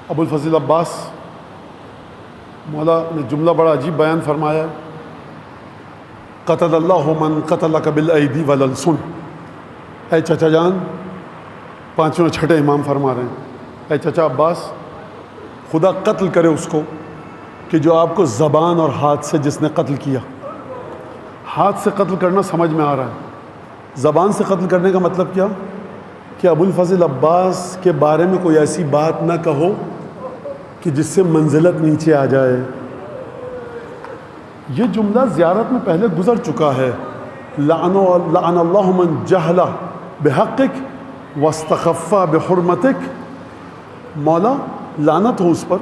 ابو الفضل عباس مولا نے جملہ بڑا عجیب بیان فرمایا ہے، قتل اللہ من قتلک بالایدی والالسن۔ اے چچا جان، پانچویں چھٹے امام فرما رہے ہیں، اے چچا عباس، خدا قتل کرے اس کو کہ جو آپ کو زبان اور ہاتھ سے جس نے قتل کیا۔ ہاتھ سے قتل کرنا سمجھ میں آ رہا ہے، زبان سے قتل کرنے کا مطلب کیا؟ کہ ابو الفضل عباس کے بارے میں کوئی ایسی بات نہ کہو کہ جس سے منزلت نیچے آ جائے۔ یہ جملہ زیارت میں پہلے گزر چکا ہے، لعن اللہ من جہل بحقک واستخف بحرمتک۔ مولا لعنت ہو اس پر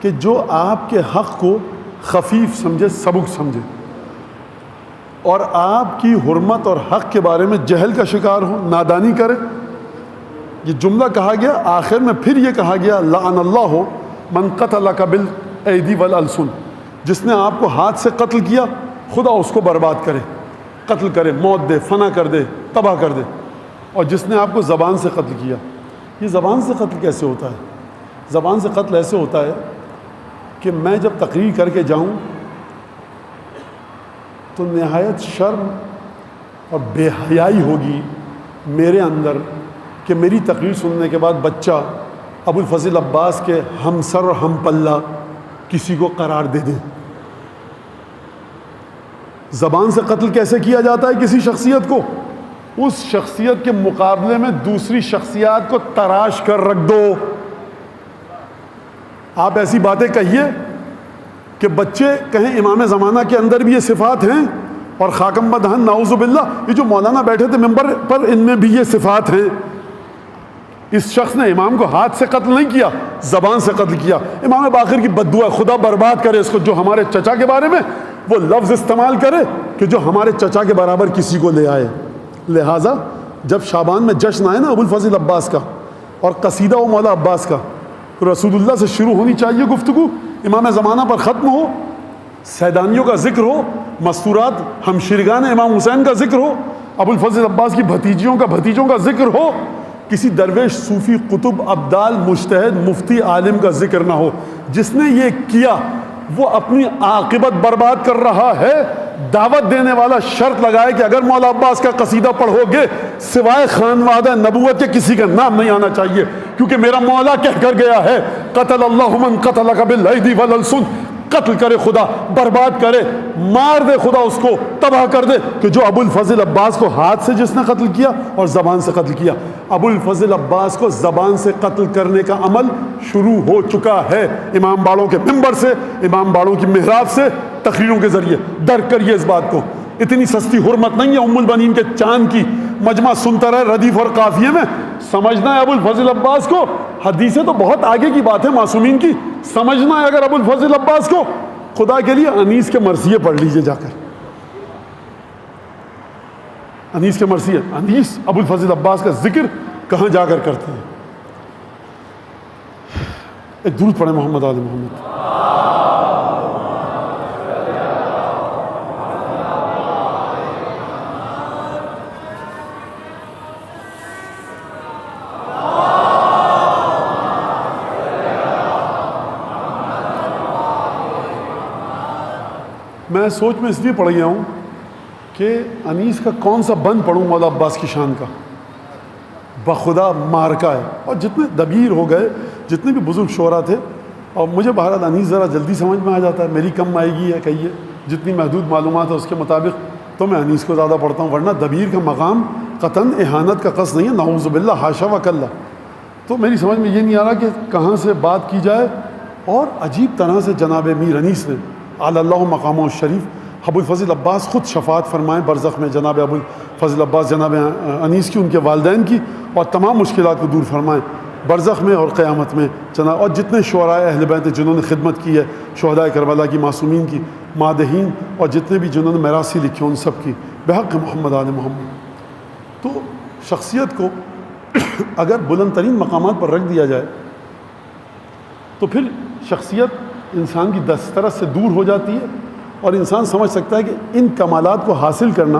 کہ جو آپ کے حق کو خفیف سمجھے، سبک سمجھے، اور آپ کی حرمت اور حق کے بارے میں جہل کا شکار ہو، نادانی کرے۔ یہ جملہ کہا گیا، آخر میں پھر یہ کہا گیا لعن اللہ من قتلک بالایدی والالسن، جس نے آپ کو ہاتھ سے قتل کیا، خدا اس کو برباد کرے، قتل کرے، موت دے، فنا کر دے، تباہ کر دے۔ اور جس نے آپ کو زبان سے قتل کیا، یہ زبان سے قتل کیسے ہوتا ہے؟ زبان سے قتل ایسے ہوتا ہے کہ میں جب تقریر کر کے جاؤں تو نہایت شرم اور بے حیائی ہوگی میرے اندر کہ میری تقریر سننے کے بعد بچہ ابو الفضل عباس کے ہم سر اور ہم پلہ کسی کو قرار دے دیں۔ زبان سے قتل کیسے کیا جاتا ہے کسی شخصیت کو؟ اس شخصیت کے مقابلے میں دوسری شخصیات کو تراش کر رکھ دو۔ آپ ایسی باتیں کہیے کہ بچے کہیں امام زمانہ کے اندر بھی یہ صفات ہیں، اور خاکم بدہن نعوذ باللہ، یہ جو مولانا بیٹھے تھے ممبر پر، ان میں بھی یہ صفات ہیں۔ اس شخص نے امام کو ہاتھ سے قتل نہیں کیا، زبان سے قتل کیا۔ امام باقر کی بددعا، خدا برباد کرے اس کو جو ہمارے چچا کے بارے میں وہ لفظ استعمال کرے کہ جو ہمارے چچا کے برابر کسی کو لے آئے۔ لہٰذا جب شعبان میں جشن آئے نا ابو الفضل عباس کا اور قصیدہ و مولا عباس کا، تو رسول اللہ سے شروع ہونی چاہیے گفتگو، امام زمانہ پر ختم ہو، سیدانیوں کا ذکر ہو، مستورات ہمشیرگان امام حسین کا ذکر ہو، ابو الفضل عباس کی بھتیجوں کا ذکر ہو، کسی درویش، صوفی، قطب، ابدال، مجتہد، مفتی، عالم کا ذکر نہ ہو۔ جس نے یہ کیا وہ اپنی عاقبت برباد کر رہا ہے۔ دعوت دینے والا شرط لگائے کہ اگر مولا عباس کا قصیدہ پڑھو گے سوائے خانوادہ نبوت کے کسی کا نام نہیں آنا چاہیے، کیونکہ میرا مولا کہہ کر گیا ہے قتل اللہ من قتلک بالایدی والالسن، قتل کرے خدا، برباد کرے، مار دے خدا، اس کو تباہ کر دے، کہ جو ابو الفضل عباس کو ہاتھ سے جس نے قتل کیا اور زبان سے قتل کیا۔ ابو الفضل عباس کو زبان سے قتل کرنے کا عمل شروع ہو چکا ہے، امام باڑوں کے منبر سے، امام باڑوں کی محراب سے، تقریروں کے ذریعے۔ درک کریے اس بات کو، اتنی سستی حرمت نہیں ہے ام البنین کے چاند کی، مجمع سنتا رہے ردیف اور قافیے میں۔ سمجھنا ہے ابو الفضل عباس کو، حدیثیں تو بہت آگے کی بات ہے معصومین کی، سمجھنا ہے اگر ابو الفضل عباس کو، خدا کے لیے انیس کے مرثیے پڑھ لیجئے جا کر، انیس کے مرثیے، انیس ابو الفضل عباس کا ذکر کہاں جا کر کرتے ہیں۔ ایک درود پڑھیں محمد آل محمد۔ میں سوچ میں اس لیے پڑھ گیا ہوں کہ انیس کا کون سا بند پڑھوں مولا عباس کی شان کا، بخدا مارکا ہے۔ اور جتنے دبیر ہو گئے، جتنے بھی بزرگ شعراء تھے، اور مجھے بہرحال انیس ذرا جلدی سمجھ میں آ جاتا ہے، میری کم آئے گی ہے کہیے، جتنی محدود معلومات ہے اس کے مطابق تو میں انیس کو زیادہ پڑھتا ہوں، ورنہ دبیر کا مقام قطعاً اہانت کا قصد نہیں ہے، نعوذ باللہ، حاشا و کلا۔ تو میری سمجھ میں یہ نہیں آ رہا کہ کہاں سے بات کی جائے، اور عجیب طرح سے جناب میر انیس نے اعلی اللہ مقامہ الشریف ابو الفضل عباس خود شفاعت فرمائیں برزخ میں، جناب ابو الفضل عباس جناب انیس کی، ان کے والدین کی، اور تمام مشکلات کو دور فرمائیں برزخ میں اور قیامت میں جناب، اور جتنے شعراء اہل بیت جنہوں نے خدمت کی ہے، شہداء کربلا کی، معصومین کی، مادحین، اور جتنے بھی جنہوں نے میراثی لکھی ان سب کی، بحق محمد آل محمد۔ تو شخصیت کو اگر بلند ترین مقامات پر رکھ دیا جائے تو پھر شخصیت انسان کی دسترس سے دور ہو جاتی ہے، اور انسان سمجھ سکتا ہے کہ ان کمالات کو حاصل کرنا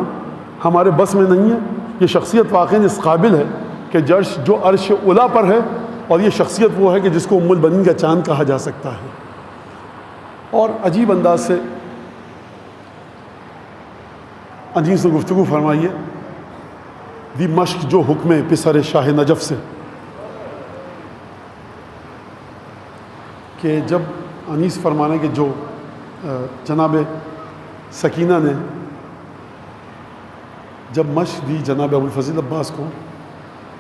ہمارے بس میں نہیں ہے۔ یہ شخصیت واقعی اس قابل ہے کہ جو عرش اولا پر ہے اور یہ شخصیت وہ ہے کہ جس کو ام البنین کا چاند کہا جا سکتا ہے. اور عجیب انداز سے انیس نے گفتگو فرمائی ہے دی مشق جو حکم پسر شاہ نجف سے، کہ جب انیس فرمانے کہ جو جناب سکینہ نے جب مشق دی جناب ابوالفضل عباس کو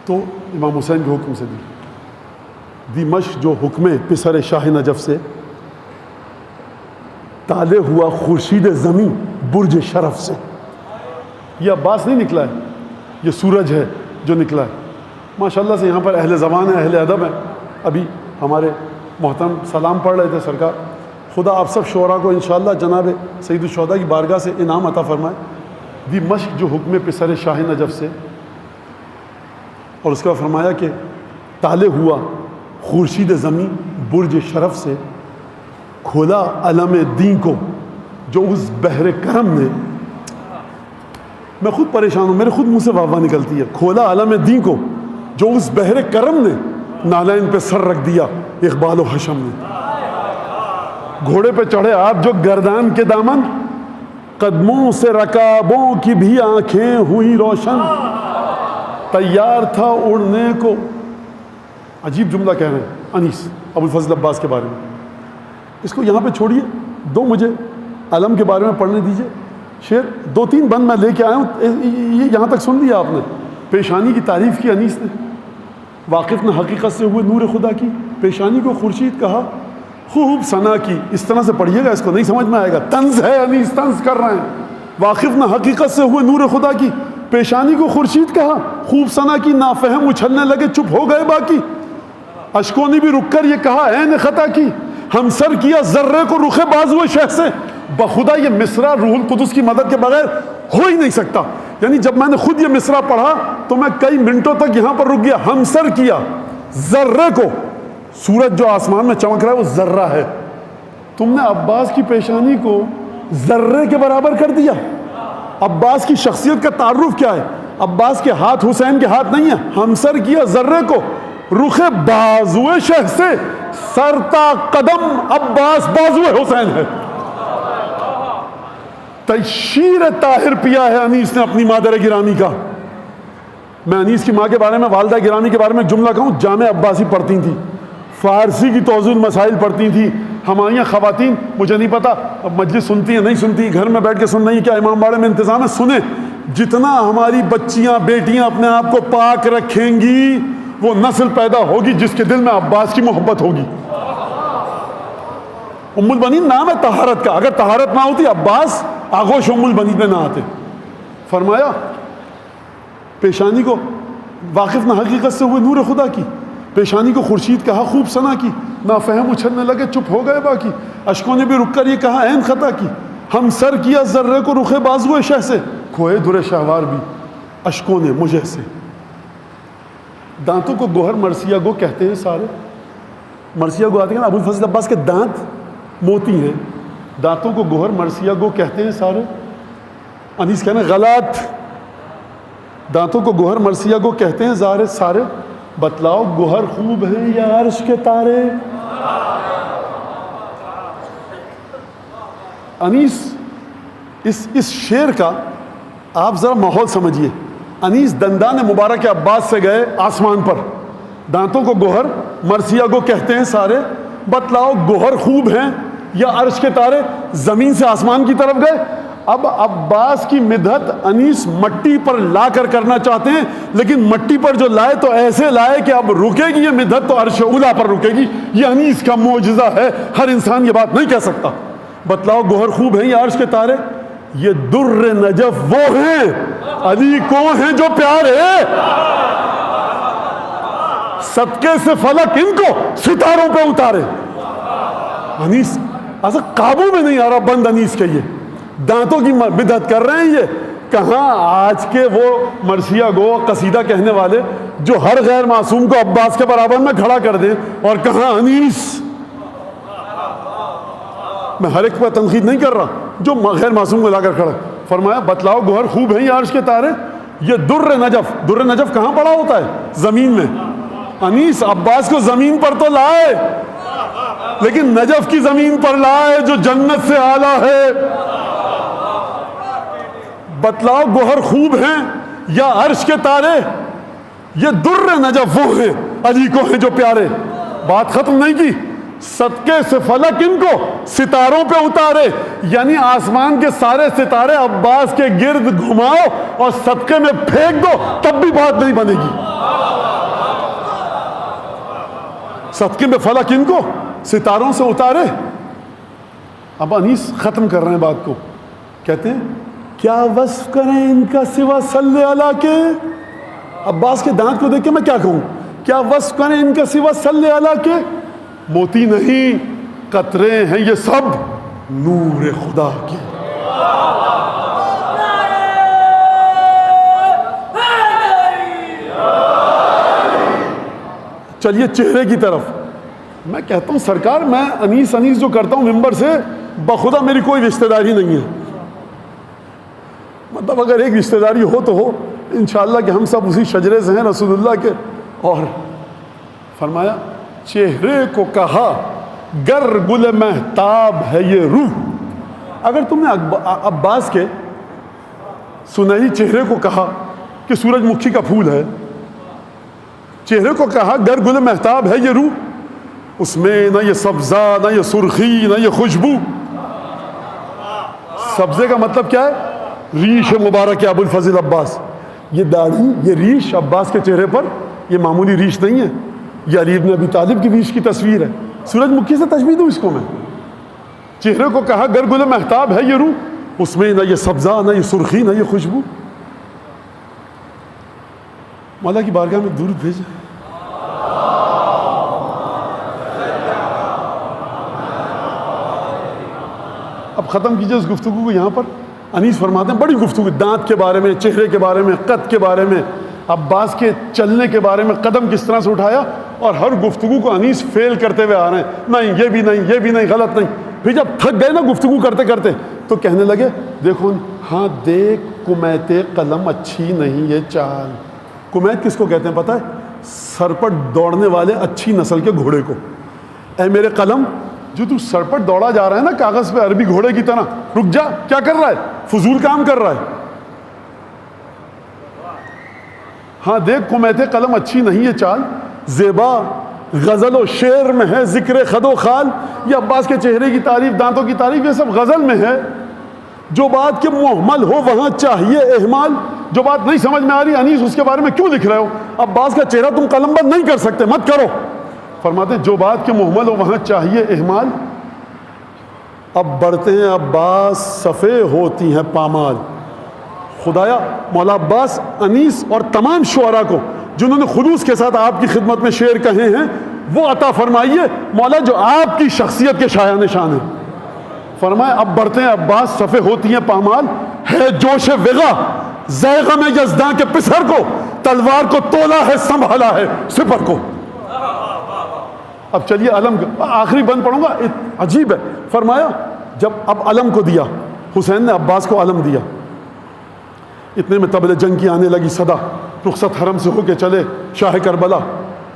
تو امام حسین کے حکم سے دی مشق جو حکم پسر شاہ نجف سے، طالع ہوا خورشید زمین برج شرف سے. یہ عباس نہیں نکلا ہے، یہ سورج ہے جو نکلا ہے. ماشاءاللہ سے یہاں پر اہل زبان ہیں، اہل ادب ہیں. ابھی ہمارے محترم سلام پڑھ رہے تھے سرکار. خدا آپ سب شعراء کو انشاءاللہ جناب سید الشہداء کی بارگاہ سے انعام عطا فرمائے. دی مشق جو حکم پسر شاہ نجف سے، اور اس کا فرمایا کہ طالع ہوا خورشید زمین برج شرف سے، کھولا علم دین کو جو اس بحر کرم نے، میں خود پریشان ہوں، میرے خود منہ سے واہ نکلتی ہے، کھولا علم دین کو جو اس بحر کرم نے، نالین پہ سر رکھ دیا اقبال و حشم نے. گھوڑے پہ چڑھے آپ جو گردان کے دامن، قدموں سے رکابوں کی بھی آنکھیں ہوئی روشن، تیار تھا اڑنے کو. عجیب جملہ کہہ رہے ہیں انیس ابوالفضل عباس کے بارے میں. اس کو یہاں پہ چھوڑیے، دو مجھے علم کے بارے میں پڑھنے دیجئے. شعر دو تین بند میں لے کے آیا ہوں، یہ یہاں تک سن لیا آپ نے. پیشانی کی تعریف کی انیس نے، واقف نہ حقیقت سے ہوئے نور خدا کی، پیشانی کو خورشید کہا خوب ثنا کی. اس طرح سے پڑھیے گا، اس کو نہیں سمجھ میں آئے گا. طنز ہے انیس، طنز کر رہے ہیں. واقف نہ حقیقت سے ہوئے نور خدا کی، پیشانی کو خورشید کہا خوب ثنا کی، نافہم اچھلنے لگے چپ ہو گئے باقی. اشکوں نے بھی رک کر یہ کہا عین خطا کی، ہم سر کیا ذرے کو رخ بازو شہ سے. بخدا یہ مصرع روح القدس کی مدد کے بغیر ہو ہی نہیں سکتا. یعنی جب میں نے خود یہ مصرع پڑھا تو میں کئی منٹوں تک یہاں پر رک گیا. ہم سر کیا ذرے کو، سورج جو آسمان میں چمک رہا ہے وہ ذرہ ہے، تم نے عباس کی پیشانی کو ذرے کے برابر کر دیا. عباس کی شخصیت کا تعارف کیا ہے؟ عباس کے ہاتھ حسین کے ہاتھ نہیں ہیں. ہم سر کیا ذرے کو رخ بازو شہ سے، سرتا قدم عباس بازو حسین ہے. تشیر طاہر پیا ہے انیس نے اپنی مادر گرامی کا. میں انیس کی ماں کے بارے میں، والدہ گرامی کے بارے میں جملہ کہوں، جامع عباسی پڑھتی تھیں، فارسی کی توضیح المسائل پڑھتی تھیں. ہماری خواتین مجھے نہیں پتا مجلس سنتی ہیں نہیں سنتی، گھر میں بیٹھ کے سن رہی ہیں کیا امام باڑے میں انتظام ہے؟ سنیں. جتنا ہماری بچیاں بیٹیاں اپنے آپ کو پاک رکھیں گی وہ نسل پیدا ہوگی جس کے دل میں عباس کی محبت ہوگی. ام البنین نام ہے طہارت کا، اگر طہارت نہ ہوتی عباس آغوش ام البنین میں نہ آتے. فرمایا پیشانی کو واقف نہ حقیقت سے ہوئے نور خدا کی، پیشانی کو خورشید کہا خوب ثنا کی، نافہم اچھلنے لگے چپ ہو گئے باقی. اشکوں نے بھی رک کر یہ کہا عین خطا کی، ہم سر کیا ذرے کو رخ بازو شہ سے، کھوئے در شہوار بھی اشکوں نے مجھے سے. دانتوں کو گوہر مرثیہ گو کہتے ہیں سارے. مرثیہ گو آتے ہیں نا، ابوالفضل عباس کے دانت موتی ہیں، دانتوں کو گوہر مرثیہ گو کہتے ہیں سارے. انیس کہنا غلط، دانتوں کو گوہر مرثیہ گو کہتے ہیں سارے. بتلاؤ گوہر خوب ہیں یا عرش کے تارے. انیس اس شعر کا آپ ذرا ماحول سمجھیے. انیس دندان مبارک عباس سے گئے آسمان پر، دانتوں کو گوہر مرثیہ گو کہتے ہیں سارے. بتلاؤ گوہر خوب ہیں یا عرش کے تارے. زمین سے آسمان کی طرف گئے. اب عباس کی مدحت انیس مٹی پر لا کر کرنا چاہتے ہیں، لیکن مٹی پر جو لائے تو ایسے لائے کہ اب رکے گی یہ مدحت تو عرش اولا پر رکے گی. یہ انیس کا معجزہ ہے، ہر انسان یہ بات نہیں کہہ سکتا. بتلاؤ گوہر خوب ہیں یا عرش کے تارے، یہ در نجف وہ ہیں علی کو ہیں جو پیارے، صدقے سے فلک ان کو ستاروں پہ اتارے. انیس ایسا قابو میں نہیں آ رہا بند انیس کے. یہ دانتوں کی بدعت کر رہے ہیں. یہ کہاں آج کے وہ مرثیہ گو قصیدہ کہنے والے جو ہر غیر معصوم کو عباس کے برابر میں کھڑا کر دیں، اور کہاں انیس. میں ہر ایک پر تنقید نہیں کر رہا جو غیر معصوم کو لا کر کھڑا. فرمایا بتلاؤ گوہر خوب ہیں یا عرش کے تارے، یہ در نجف. در نجف کہاں پڑا ہوتا ہے؟ زمین میں. انیس عباس کو زمین پر تو لائے لیکن نجف کی زمین پر لائے جو جنت سے اعلیٰ ہے. بتلاؤ گوہر خوب ہیں یا عرش کے تارے؟ یہ در نجف وہ ہیں علی کو ہیں جو پیارے. بات ختم نہیں کی. صدقے سے فلک ان کو ستاروں پہ اتارے، یعنی آسمان کے سارے ستارے عباس کے گرد گھماؤ اور صدقے میں پھینک دو تب بھی بات نہیں بنے گی. صدقے میں فلک ان کو ستاروں سے اتارے. اب انیس ختم کر رہے ہیں بات کو، کہتے ہیں کیا وصف کریں ان کا سوا صلی اللہ کے. عباس کے دانت کو دیکھ کے میں کیا کہوں؟ کیا وصف کریں ان کا سوا صلی اللہ کے. موتی نہیں قطرے ہیں یہ سب نور خدا کے. چلیے چہرے کی طرف. میں کہتا ہوں سرکار میں انیس جو کرتا ہوں ممبر سے بخدا میری کوئی رشتہ داری نہیں ہے. مطلب اگر ایک رشتہ داری ہو تو ہو انشاءاللہ کہ ہم سب اسی شجرے سے ہیں رسول اللہ کے. اور فرمایا چہرے کو کہا گر گل مہتاب ہے یہ روح. اگر تم نے عباس کے سنہری چہرے کو کہا کہ سورج مکھی کا پھول ہے، چہرے کو کہا گر گل مہتاب ہے یہ روح، اس میں نہ یہ سبزہ نہ یہ سرخی نہ یہ خوشبو. سبزے کا مطلب کیا ہے؟ ریش مبارک ابو الفضل عباس. یہ داڑھی یہ ریش عباس کے چہرے پر یہ معمولی ریش نہیں ہے، یہ علی ابن ابی طالب کی ریش کی تصویر ہے. سورج مکھی سے تشبیہ دوں اس کو میں. چہرے کو کہا گر گل مہتاب ہے یہ روح، اس میں نہ یہ سبزہ نہ یہ سرخی نہ یہ خوشبو. مولا کی بارگاہ میں درود بھیجیں. اب ختم کیجئے اس گفتگو کو یہاں پر. انیس فرماتے ہیں بڑی گفتگو دانت کے بارے میں، چہرے کے بارے میں، قد کے بارے میں، عباس کے چلنے کے بارے میں، قدم کس طرح سے اٹھایا. اور ہر گفتگو کو انیس فیل کرتے ہوئے آ رہے ہیں، نہیں یہ بھی نہیں یہ بھی نہیں غلط نہیں. پھر جب تھک گئے نا گفتگو کرتے کرتے تو کہنے لگے دیکھو ہاں دیکھ کمیت قلم اچھی نہیں یہ چال. کمیت کس کو کہتے ہیں پتہ ہے؟ سر پر دوڑنے والے اچھی نسل کے گھوڑے کو. اے میرے قلم جو تو سر پر دوڑا جا رہا ہے نا کاغذ پہ عربی گھوڑے کی طرح، رک جا. کیا کر رہا ہے؟ فضول کام کر رہا ہے. ہاں دیکھ کمیت قلم اچھی نہیں یہ چال، زیبا غزل و شعر میں ہے ذکر خد و خال. یہ عباس کے چہرے کی تعریف، دانتوں کی تعریف، یہ سب غزل میں ہے. جو بات کے محمل ہو وہاں چاہیے اہمال. جو بات نہیں سمجھ میں آ رہی انیس اس کے بارے میں کیوں لکھ رہے ہو؟ عباس کا چہرہ تم قلم بند نہیں کر سکتے، مت کرو. فرماتے جو بات کے محمل ہو وہاں چاہیے اہمال. اب بڑھتے ہیں عباس صفے ہوتی ہیں پامال. خدایا مولا عباس انیس اور تمام شعراء کو جنہوں نے خلوص کے ساتھ آپ کی خدمت میں شعر کہے ہیں وہ عطا فرمائیے مولا جو آپ کی شخصیت کے شایان نشان ہیں. فرمایا اب بڑھتے ہیں عباس صفے ہوتی ہیں پامال، ہے جوش وغا زیغم یزداں کے پسر کو، تلوار کو تولا ہے سنبھالا ہے سپر کو. اب چلیے علم آخری بند پڑھوں گا، عجیب ہے. فرمایا جب اب علم کو دیا، حسین نے عباس کو علم دیا، اتنے میں طبل جنگ کی آنے لگی صدا، رخصت حرم سے ہو کے چلے شاہ کربلا،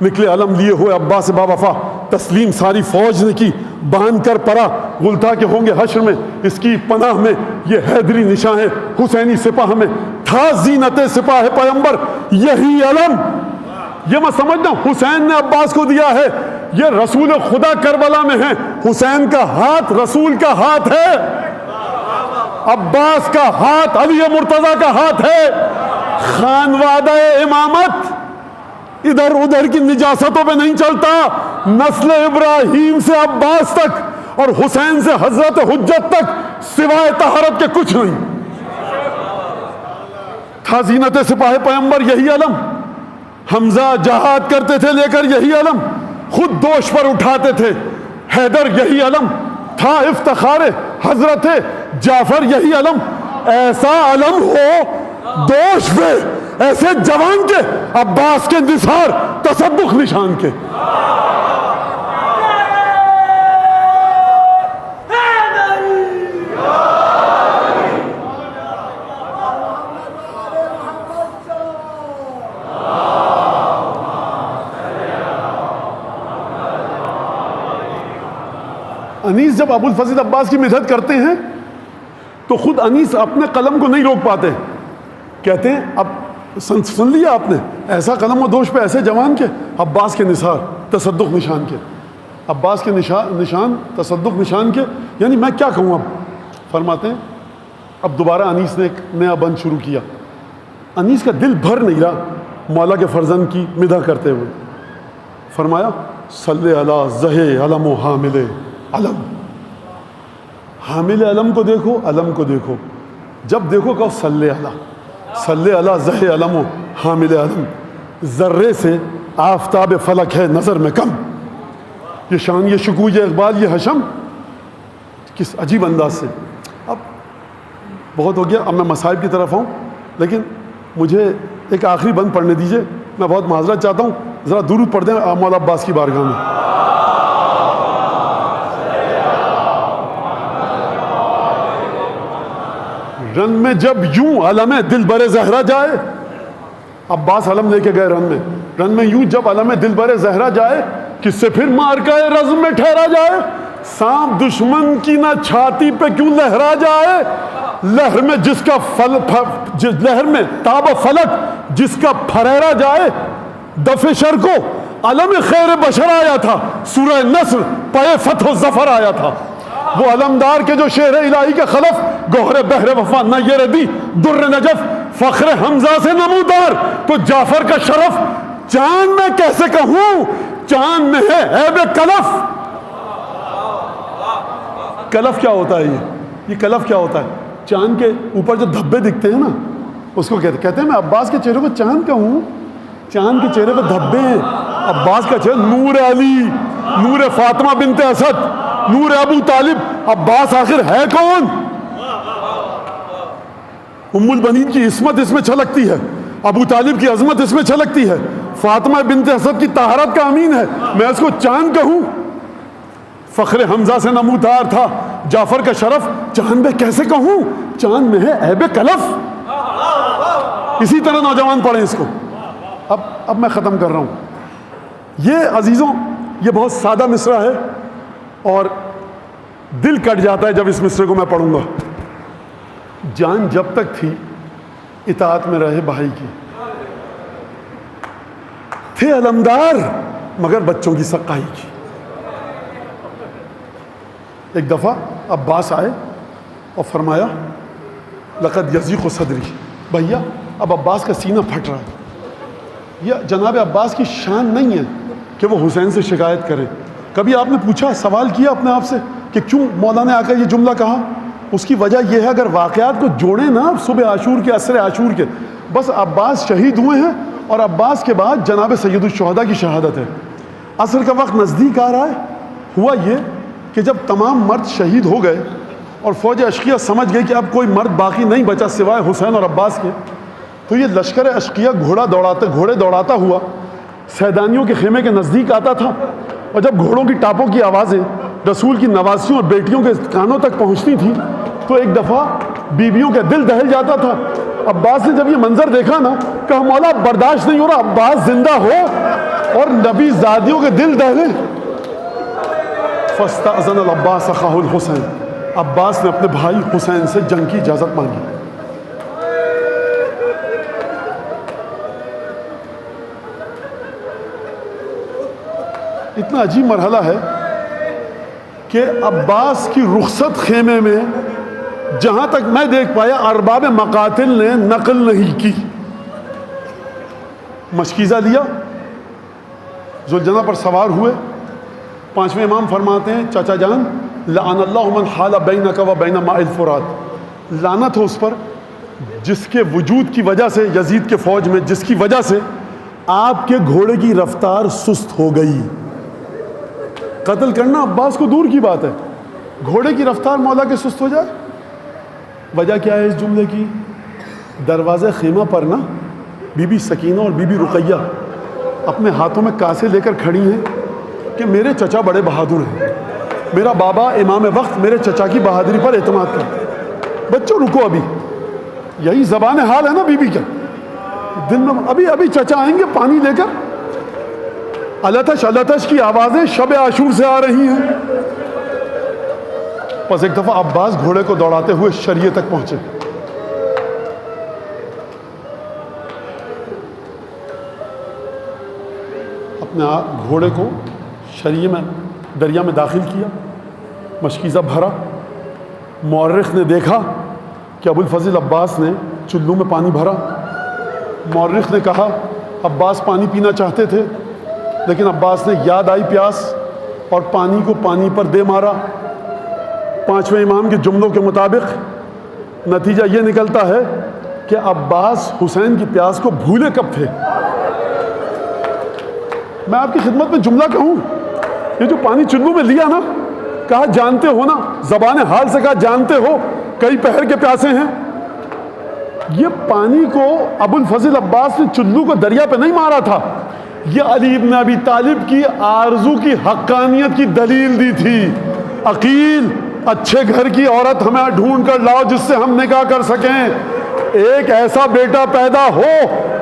نکلے علم لیے ہوئے عباس با وفا، تسلیم ساری فوج نے کی باندھ کر پرا، غلطا کے ہوں گے حشر میں اس کی پناہ میں، یہ حیدری نشاں ہے حسینی سپاہ میں، تھا زینت سپاہ پیمبر یہی علم. یہ میں سمجھتا ہوں حسین نے عباس کو دیا ہے، یہ رسول خدا کربلا میں ہے. حسین کا ہاتھ رسول کا ہاتھ ہے، عباس کا ہاتھ علی مرتضیٰ کا ہاتھ ہے. خانوادہ امامت ادھر ادھر کی نجاستوں پہ نہیں چلتا، نسل ابراہیم سے عباس تک اور حسین سے حضرت حجت تک سوائے طہارت کے کچھ نہیں. تھا زینت سپاہ پیمبر یہی علم، حمزہ جہاد کرتے تھے لے کر یہی علم، خود دوش پر اٹھاتے تھے حیدر یہی علم، تھا افتخار حضرت جعفر یہی علم. ایسا علم ہو دوش پہ ایسے جوان کے، عباس کے نثار تصدق نشان کے. انیس جب ابو الفضل عباس کی مدحت کرتے ہیں تو خود انیس اپنے قلم کو نہیں روک پاتے، کہتے ہیں اب سن لیا آپ نے، ایسا قلم و دوش پہ ایسے جوان کے، عباس کے نثار تصدق نشان کے، عباس کے نشان تصدق نشان کے، یعنی میں کیا کہوں اب. فرماتے ہیں اب دوبارہ انیس نے ایک نیا بند شروع کیا. انیس کا دل بھر نہیں رہا مولا کے فرزند کی مدح کرتے ہوئے. فرمایا صلی علی زہ علم و حامل علم. حامل علم کو دیکھو، علم کو دیکھو، جب دیکھو کہو صلی علی زہ علم و حامل علم. ذرے سے آفتاب فلک ہے نظر میں کم. یہ شان، یہ شکوہ، یہ اقبال، یہ حشم کس عجیب انداز سے. اب بہت ہو گیا، اب میں مصائب کی طرف آؤں، لیکن مجھے ایک آخری بند پڑھنے دیجئے. میں بہت معذرت چاہتا ہوں، ذرا درود پڑھ دیں مولا عباس کی بارگاہ میں. رن میں جب یوں علم دل بر زہرا جائے، عباس علم لے کے گئے رن میں. رن میں یوں جب علم دل بر زہرا جائے، کس سے پھر مارکہ رزم میں ٹھہرا جائے. سانپ دشمن کی نہ چھاتی پہ کیوں لہرا جائے. لہر میں جس کا لہر میں تاب فلک جس کا پھریرا جائے. دفع شر کو علم خیر بشر آیا تھا، سورہ نصر پائے فتح و ظفر آیا تھا. وہ علمدار کے جو شعر الہی کا خلف، گوہر بحر وفا نہ یہ ردی در نجف، فخر حمزہ سے نمودار تو جعفر کا شرف. چاند میں کیسے کہوں چاند میں ہے عیب کلف. کلف کیا ہوتا ہے؟ یہ کلف کیا ہوتا ہے؟ چاند کے اوپر جو دھبے دکھتے ہیں نا، اس کو کہتے ہیں میں عباس کے چہرے کو چاند کہوں. چاند کے چہرے پہ دھبے ہیں. عباس کا چہرہ نور علی، نور فاطمہ بنت اسد، نور ابو طالب. عباس آخر ہے کون؟ ام البنین کی عصمت اس میں چھلکتی ہے، ابو طالب کی عظمت اس میں چھلکتی ہے، فاطمہ بنت اسد کی طہارت کا امین ہے. میں اس کو چاند کہوں؟ فخر حمزہ سے نمودار تھا جعفر کا شرف. چاند میں کیسے کہوں چاند میں ہے عیب کلف. اسی طرح نوجوان پڑھیں اس کو. اب میں ختم کر رہا ہوں. یہ عزیزوں، یہ بہت سادہ مصرع ہے اور دل کٹ جاتا ہے جب اس مصرے کو میں پڑھوں گا. جان جب تک تھی اطاعت میں رہے بھائی کی، تھے علمدار مگر بچوں کی سقائی کی. ایک دفعہ عباس آئے اور فرمایا لقد یضیق صدری. بھیا اب عباس کا سینہ پھٹ رہا ہے. یہ جناب عباس کی شان نہیں ہے کہ وہ حسین سے شکایت کریں. کبھی آپ نے پوچھا، سوال کیا اپنے آپ سے کہ کیوں مولا نے آ کر یہ جملہ کہا؟ اس کی وجہ یہ ہے، اگر واقعات کو جوڑیں نا صبح عاشور کے، عصر عاشور کے، بس عباس شہید ہوئے ہیں اور عباس کے بعد جناب سید الشہداء کی شہادت ہے. عصر کا وقت نزدیک آ رہا ہے. ہوا یہ کہ جب تمام مرد شہید ہو گئے اور فوج اشقیہ سمجھ گئی کہ اب کوئی مرد باقی نہیں بچا سوائے حسین اور عباس کے، تو یہ لشکر اشقیہ گھوڑے دوڑاتا ہوا سیدانیوں کے خیمے کے نزدیک آتا تھا. اور جب گھوڑوں کی ٹاپوں کی آوازیں رسول کی نواسیوں اور بیٹیوں کے کانوں تک پہنچتی تھیں تو ایک دفعہ بیویوں کے دل دہل جاتا تھا. عباس نے جب یہ منظر دیکھا نا، کہا مولا برداشت نہیں ہو رہا، عباس زندہ ہو اور نبی زادیوں کے دل دہلے. فاستأذن العباس اخاہ الحسین. عباس نے اپنے بھائی حسین سے جنگ کی اجازت مانگی. اتنا عجیب مرحلہ ہے کہ عباس کی رخصت خیمے میں جہاں تک میں دیکھ پایا ارباب مقاتل نے نقل نہیں کی. مشکیزہ لیا، ذوالجناح پر سوار ہوئے. پانچویں امام فرماتے ہیں چاچا جان لعن اللہ من حال بینک و بین ماء الفرات. لعنت ہو اس پر جس کے وجود کی وجہ سے، یزید کے فوج میں جس کی وجہ سے آپ کے گھوڑے کی رفتار سست ہو گئی. قتل کرنا عباس کو دور کی بات ہے، گھوڑے کی رفتار مولا کے سست ہو جائے. وجہ کیا ہے اس جملے کی؟ دروازے خیمہ پر نا بی بی سکینہ اور بی بی رقیہ اپنے ہاتھوں میں کاسے لے کر کھڑی ہیں کہ میرے چچا بڑے بہادر ہیں، میرا بابا امام وقت میرے چچا کی بہادری پر اعتماد کرتا. بچوں رکو، ابھی یہی زبان حال ہے نا بی بی کا دل میں. ابھی چچا آئیں گے پانی لے کر. التش التش کی آوازیں شب عاشور سے آ رہی ہیں. بس ایک دفعہ عباس گھوڑے کو دوڑاتے ہوئے شریعہ تک پہنچے. اپنے گھوڑے کو شریعہ میں دریا میں داخل کیا, مشکیزہ بھرا. مورخ نے دیکھا کہ ابو الفضل عباس نے چلو میں پانی بھرا. مورخ نے کہا عباس پانی پینا چاہتے تھے, لیکن عباس نے یاد آئی پیاس اور پانی کو پانی پر دے مارا. پانچویں امام کے جملوں کے مطابق نتیجہ یہ نکلتا ہے کہ عباس حسین کی پیاس کو بھولے کب تھے. میں آپ کی خدمت میں جملہ کہوں, یہ جو پانی چلو میں لیا نا, کہا جانتے ہو نا, زبان حال سے کہا جانتے ہو کئی پہر کے پیاسے ہیں. یہ پانی کو ابو الفضل عباس نے چلو کو دریا پہ نہیں مارا تھا, یہ علی ابن ابی طالب کی آرزو کی حقانیت کی دلیل دی تھی. عقیل اچھے گھر کی عورت ہمیں ڈھونڈ کر لاؤ جس سے ہم نکاح کر سکیں, ایک ایسا بیٹا پیدا ہو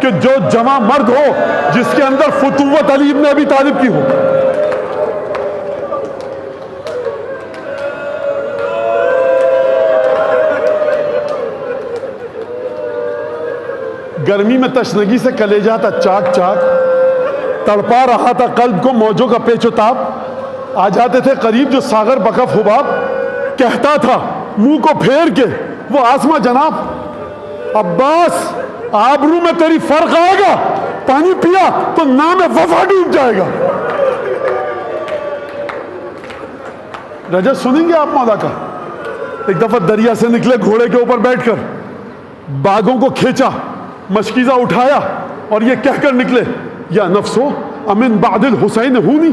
کہ جو جمع مرد ہو, جس کے اندر فتوت علی ابن ابی طالب کی ہو. گرمی میں تشنگی سے کلیجہ تھا چاک چاک, تڑپا رہا تھا قلب کو موجوں کا پیچ و تاب. آ جاتے تھے قریب جو ساغر بکف حباب, کہتا تھا منہ کو پھیر کے وہ آسماں جناب, عباس آبرو میں تیری فرق آئے گا, پانی پیا تو نام وفا ڈوب جائے گا. رجت سنیں گے آپ مولا کا. ایک دفعہ دریا سے نکلے گھوڑے کے اوپر بیٹھ کر, باغوں کو کھینچا, مشکیزہ اٹھایا اور یہ کہہ کر نکلے, یا نفسو امن بعد الحسین ہونی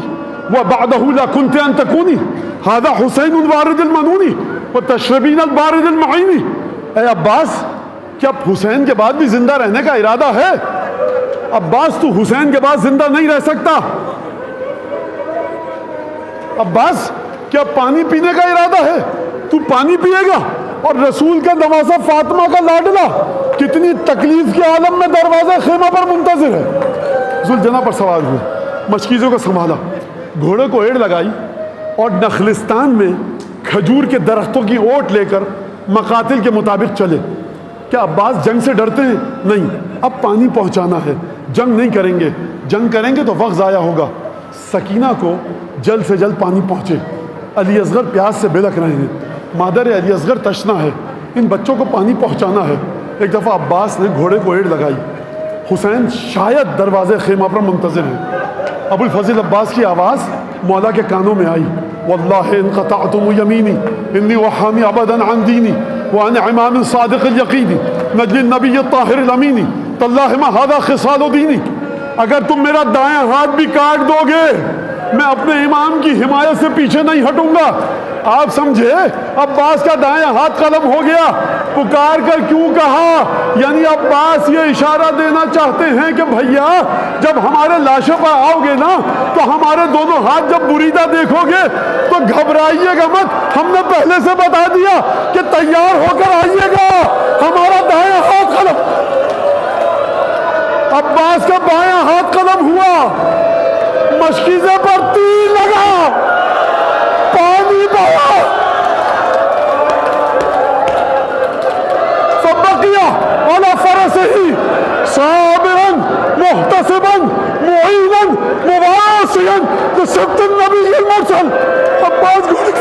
وبعدہ لا کنت ان تکونی ھذا حسین الوارد المنونی وتشربین البارد المعینی. اے عباس, کیا حسین کے بعد بھی زندہ رہنے کا ارادہ ہے؟ عباس تو حسین کے بعد زندہ نہیں رہ سکتا. عباس کیا پانی پینے کا ارادہ ہے؟ تو پانی پیے گا, اور رسول کا نواسا فاطمہ کا لاڈلا کتنی تکلیف کے عالم میں دروازہ خیمہ پر منتظر ہے. ذوالجناح پر سوار ہوئے, مشکیزوں کو سنبھالا, گھوڑے کو ایڑ لگائی اور نخلستان میں کھجور کے درختوں کی اوٹ لے کر مقاتل کے مطابق چلے. کیا عباس جنگ سے ڈرتے ہیں؟ نہیں, اب پانی پہنچانا ہے, جنگ نہیں کریں گے. جنگ کریں گے تو وقت ضائع ہوگا. سکینہ کو جلد سے جلد پانی پہنچے. علی اصغر پیاس سے بلک رہے ہیں, مادر علی اصغر تشنا ہے, ان بچوں کو پانی پہنچانا ہے. ایک دفعہ عباس نے گھوڑے کو ایڑ لگائی. حسین شاید دروازے خیمہ پر منتظر ہیں. ابو الفضل عباس کی آواز مولا کے کانوں میں آئی, واللہ ان قطعتم یمینی انی وحامی ابدا عن دینی وعن امام صادق الیقینی نجل النبی الطاہر الامینی تاللہ ما ھذا خصال دینی. اگر تم میرا دائیں ہاتھ بھی کاٹ دو گے, میں اپنے امام کی حمایت سے پیچھے نہیں ہٹوں گا. آپ سمجھے عباس کا دائیں ہاتھ قلم ہو گیا. پکار کر کیوں کہا؟ یعنی عباس یہ اشارہ دینا چاہتے ہیں کہ بھیا جب ہمارے لاشوں پر آؤ گے نا, تو ہمارے دونوں ہاتھ جب بریدہ دیکھو گے تو گھبرائیے گا مت. ہم نے پہلے سے بتا دیا کہ تیار ہو کر آئیے گا, ہمارا دائیں ہاتھ قلم. عباس کا بائیں ہاتھ قلم ہوا, مشکیزے پر تیر لگا, پانی بہا, فبقیا علی فرسہ صابرا محتسبا معینا مواسیا لسبط النبی المرسل. عباس گھوڑے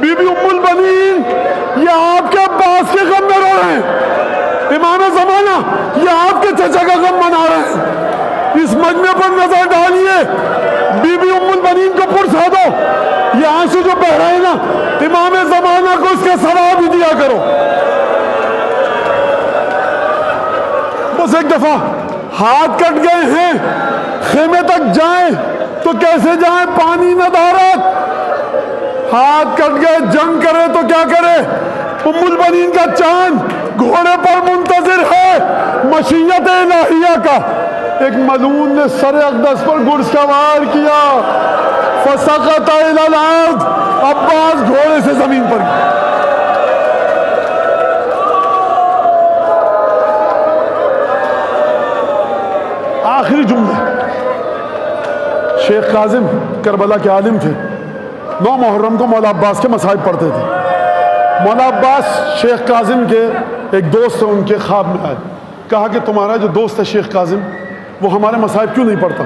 بی بی ام البنین, یہ آپ کے عباس کے غم میں رو رہے ہیں. امام زمانہ یہ آپ کے چچا کا غم منا رہے ہیں. اس مجمع پر نظر ڈالیے, بی بی ام البنین کو پرسا دو. یہ آنسو جو بہ رہے ہیں نا, امام زمانہ کو اس کے ثواب بھی دیا کرو. بس ایک دفعہ ہاتھ کٹ گئے ہیں, خیمے تک جائیں تو کیسے جائیں؟ پانی ندارت. ہاتھ کٹ گئے, جنگ کرے تو کیا کرے؟ ام البنین کا چاند گھوڑے پر منتظر ہے مشیت الہیہ کا. ایک ملعون نے سر اقدس پر گھڑسوار کیا, فسقط الی الارض. عباس گھوڑے سے زمین پر گیا. آخری جملے, شیخ کاظم کربلا کے عالم تھے، 9 محرم کو مولا عباس کے مصائب پڑھتے تھے۔ مولا عباس شیخ کاظم کے ایک دوست ان کے خواب میں آئے، کہا کہ تمہارا جو دوست ہے شیخ کاظم وہ ہمارے مصائب کیوں نہیں پڑھتا؟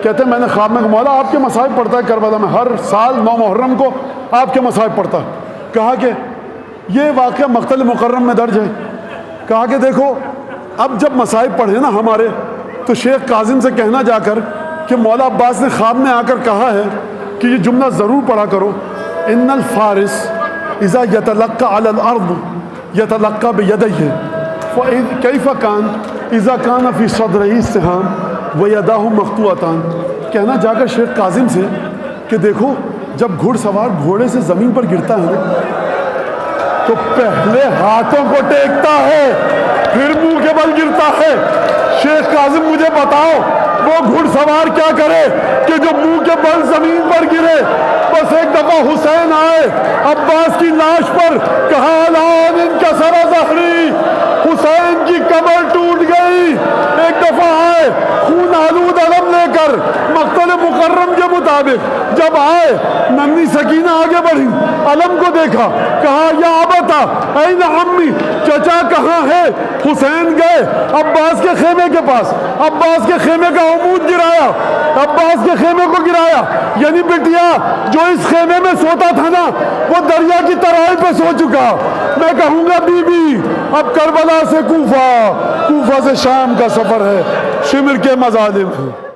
کہتے ہیں میں نے خواب میں مولا آپ کے مصائب پڑھتا ہے کربلا میں، ہر سال 9 محرم کو آپ کے مصائب پڑھتا ہے۔ کہا کہ یہ واقعہ مقتل مکرم میں درج ہے۔ کہا کہ دیکھو اب جب مصائب پڑھے نا ہمارے تو شیخ کاظم سے کہنا جا کر کہ مولا عباس نے خواب میں آ کر کہا ہے کہ یہ جملہ ضرور پڑھا کرو، ان الفارس اذا یتلقى على الارض یتلقى بیدیہ کیف کان اذا کان فی صدرہ السہام ویداہ مقطوعتان۔ کہنا جا کر شیخ کاظم سے کہ دیکھو جب گھڑ سوار گھوڑے سے زمین پر گرتا ہے تو پہلے ہاتھوں کو ٹیکتا ہے پھر منہ کے بل گرتا ہے۔ شیخ کاظم مجھے بتاؤ وہ گھڑ سوار کیا کرے کہ جو منہ کے بل زمین پر گرے؟ بس ایک دفعہ حسین آئے عباس کی لاش پر، کہا الان انکسر ظہری، حسین کی کمر ٹوٹ گئی۔ ایک دفعہ آئے خون آلود علم لے کر مقتل مکرم کے مطابق، جب آئے ننھی سکینہ آگے بڑھی، علم کو دیکھا، کہا یا ابتا این عمی، چچا کہاں ہے؟ حسین گئے عباس کے خیمے کے پاس، عباس کے خیمے کا عمود گرایا، عباس کے خیمے کو گرایا، یعنی بٹیا جو اس خیمے میں سوتا تھا نا وہ دریا کی ترائی پہ سو چکا۔ میں کہوں گا بی بی اب کربلا سے کوفہ، کوفہ سے شام کا سفر ہے، شمر کے مظالم ہیں۔